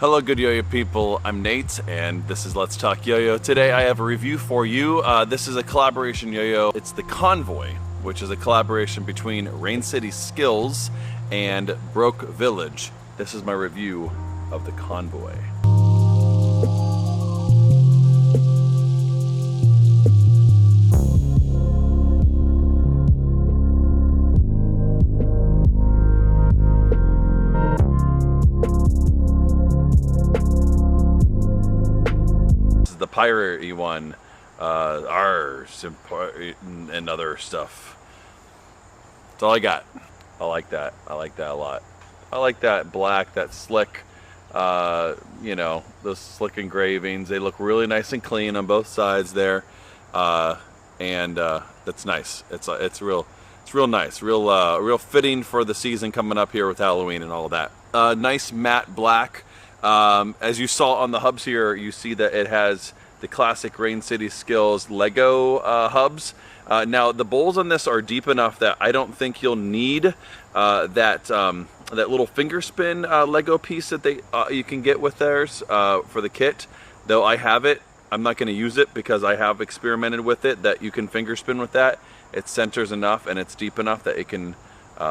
Hello good yo-yo people, I'm Nate and this is Let's Talk Yo-Yo. Today I have a review for you. This is a collaboration yo-yo. It's the Convoy, which is a collaboration between Rain City Skills and Broke Village. This is my review of the Convoy. The pirate-y one, ours and other stuff. That's all I got. I like that. I like that a lot. I like that black, that slick, you know, those slick engravings. They look really nice and clean on both sides there, and that's nice. It's real nice, real fitting for the season coming up here with Halloween and all of that. Nice matte black. As you saw on the hubs here, you see that it has the classic Rain City Skills Lego hubs. Now the bowls on this are deep enough that I don't think you'll need that little finger spin Lego piece that you can get with theirs for the kit. Though I have it, I'm not going to use it because I have experimented with it that you can finger spin with that. It centers enough and it's deep enough that it can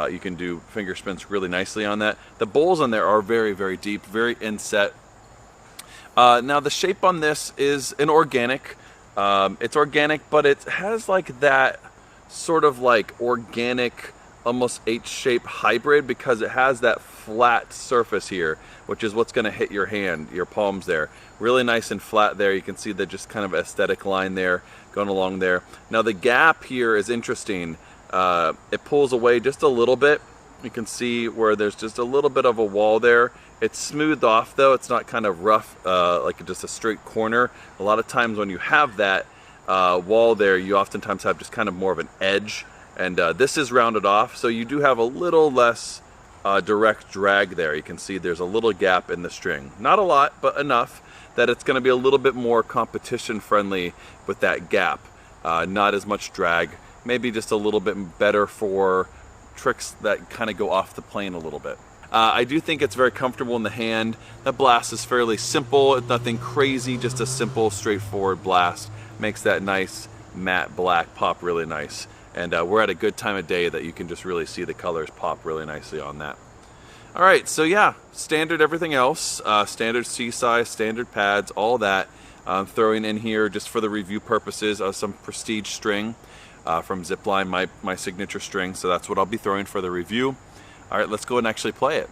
you can do finger spins really nicely on that. The bowls on there are very deep, very inset. Now the shape on this is an organic. It's organic, but it has like that sort of like organic, almost H-shape hybrid because it has that flat surface here, which is what's going to hit your hand, your palms there. Really nice and flat there. You can see the just kind of aesthetic line there going along there. Now the gap here is interesting. It pulls away just a little bit. You can see where there's just a little bit of a wall there. It's smoothed off though. It's not kind of rough like just a straight corner. A lot of times when you have that wall there, you oftentimes have just kind of more of an edge, and this is rounded off, so you do have a little less direct drag there. You can see there's a little gap in the string. Not a lot, but enough that it's going to be a little bit more competition friendly with that gap. Not as much drag. Maybe just a little bit better for tricks that kind of go off the plane a little bit. I do think it's very comfortable in the hand. The blast is fairly simple. It's nothing crazy, just a simple, straightforward blast. Makes that nice matte black pop really nice. And we're at a good time of day that you can just really see the colors pop really nicely on that. All right, so yeah, standard everything else. Standard C-size, standard pads, all that. I'm throwing in here just for the review purposes some prestige string. From ZipLine, my signature string, so that's what I'll be throwing for the review. All right, let's go and actually play it.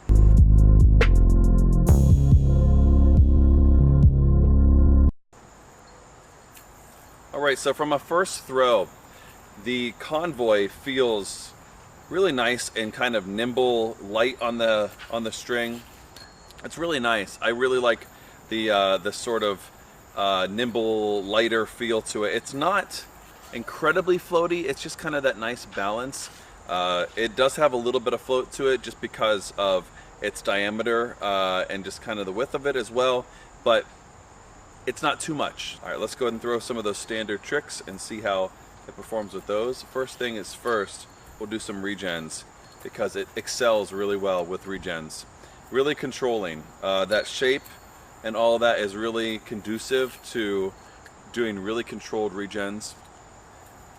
All right, so from a first throw, the Convoy feels really nice and kind of nimble, light on the string. It's really nice. I really like the sort of nimble, lighter feel to it. It's not incredibly floaty, it's just kind of that nice balance. It does have a little bit of float to it just because of its diameter and just kind of the width of it as well, but it's not too much. All right, let's go ahead and throw some of those standard tricks and see how it performs with those. First thing is first, we'll do some regens because it excels really well with regens. Really controlling. That shape and all that is really conducive to doing really controlled regens.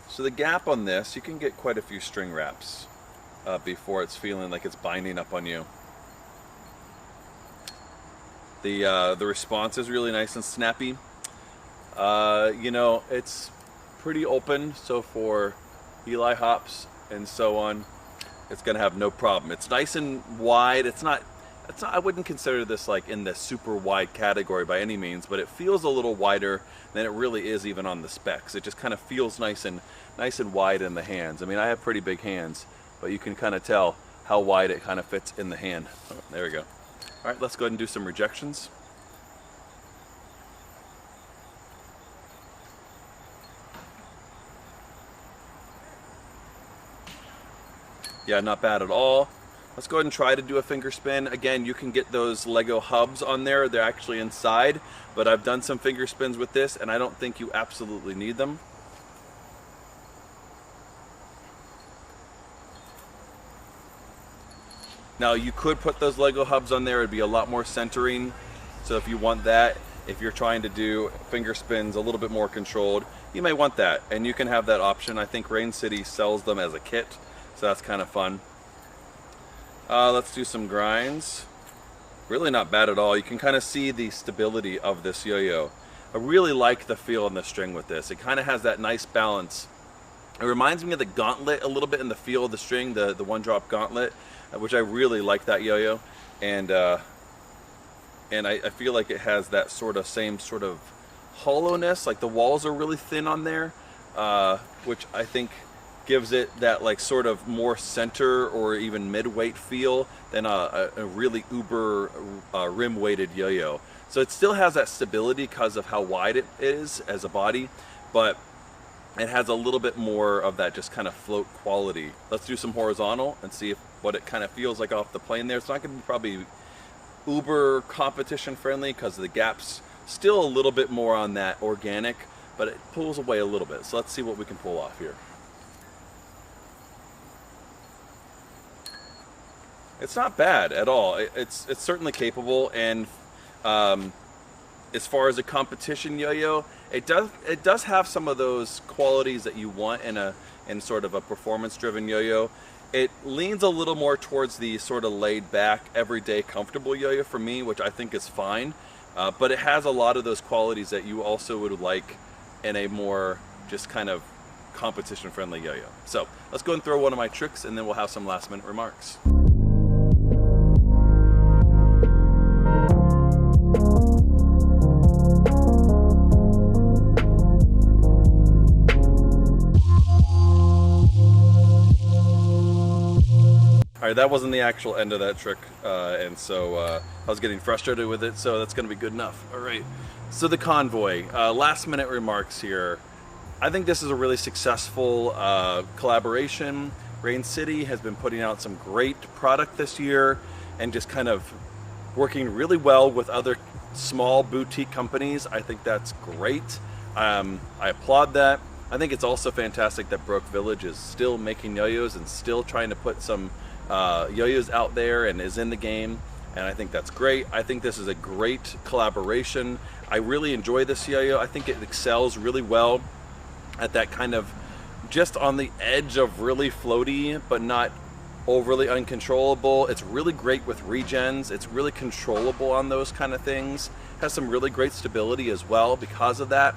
So the gap on this, you can get quite a few string wraps before it's feeling like it's binding up on you. The response is really nice and snappy. You know, it's pretty open, so for Eli hops and so on, it's gonna have no problem. It's nice and wide. It's not. I wouldn't consider this like in the super wide category by any means, but it feels a little wider than it really is even on the specs. It just kind of feels nice and wide in the hands. I mean, I have pretty big hands, but you can kind of tell how wide it kind of fits in the hand. Oh, there we go. All right, let's go ahead and do some rejections. Yeah, not bad at all. Let's go ahead and try to do a finger spin. Again, you can get those Lego hubs on there. They're actually inside, but I've done some finger spins with this and I don't think you absolutely need them. Now you could put those Lego hubs on there, it'd be a lot more centering, So if you want that, if you're trying to do finger spins a little bit more controlled, you may want that, and you can have that option. I think Rain City sells them as a kit, so that's kind of fun. Let's do some grinds. Really not bad at all. You can kind of see the stability of this yo-yo. I really like the feel in the string with this. It kind of has that nice balance. It reminds me of the Gauntlet a little bit in the feel of the string, the one drop Gauntlet, which I really like that yo-yo. And I feel like it has that same sort of hollowness, like the walls are really thin on there, which I think gives it that like sort of more center or even mid-weight feel than a really uber rim-weighted yo-yo. So it still has that stability because of how wide it is as a body, but it has a little bit more of that just kind of float quality. Let's do some horizontal and see what it kind of feels like off the plane there. It's not going to be probably uber competition friendly because the gap's still a little bit more on that organic, but it pulls away a little bit. So let's see what we can pull off here. It's not bad at all. It's certainly capable, and as far as a competition yo-yo, it does have some of those qualities that you want in sort of a performance-driven yo-yo. It leans a little more towards the sort of laid-back, everyday, comfortable yo-yo for me, which I think is fine. But it has a lot of those qualities that you also would like in a more just kind of competition-friendly yo-yo. So let's go and throw one of my tricks, and then we'll have some last-minute remarks. Alright, that wasn't the actual end of that trick, and so I was getting frustrated with it, so that's going to be good enough. Alright, so the Convoy, last minute remarks here. I think this is a really successful collaboration. Rain City has been putting out some great product this year and just kind of working really well with other small boutique companies. I think that's great. I applaud that. I think it's also fantastic that Broke Village is still making yo-yos and still trying to put some yo-yos out there and is in the game, and I think that's great. I think this is a great collaboration. I really enjoy this yo-yo. I think it excels really well at that kind of just on the edge of really floaty but not overly uncontrollable. It's really great with regens. It's really controllable on those kind of things. Has some really great stability as well because of that.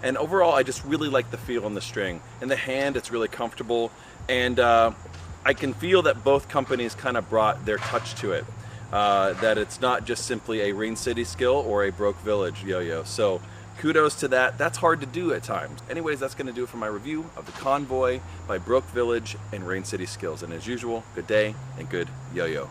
And overall, I just really like the feel on the string. In the hand, it's really comfortable, and I can feel that both companies kind of brought their touch to it. That it's not just simply a Rain City skill or a Broke Village yo-yo. So kudos to that. That's hard to do at times. Anyways, that's going to do it for my review of the Convoy by Broke Village and Rain City Skills. And as usual, good day and good yo-yo.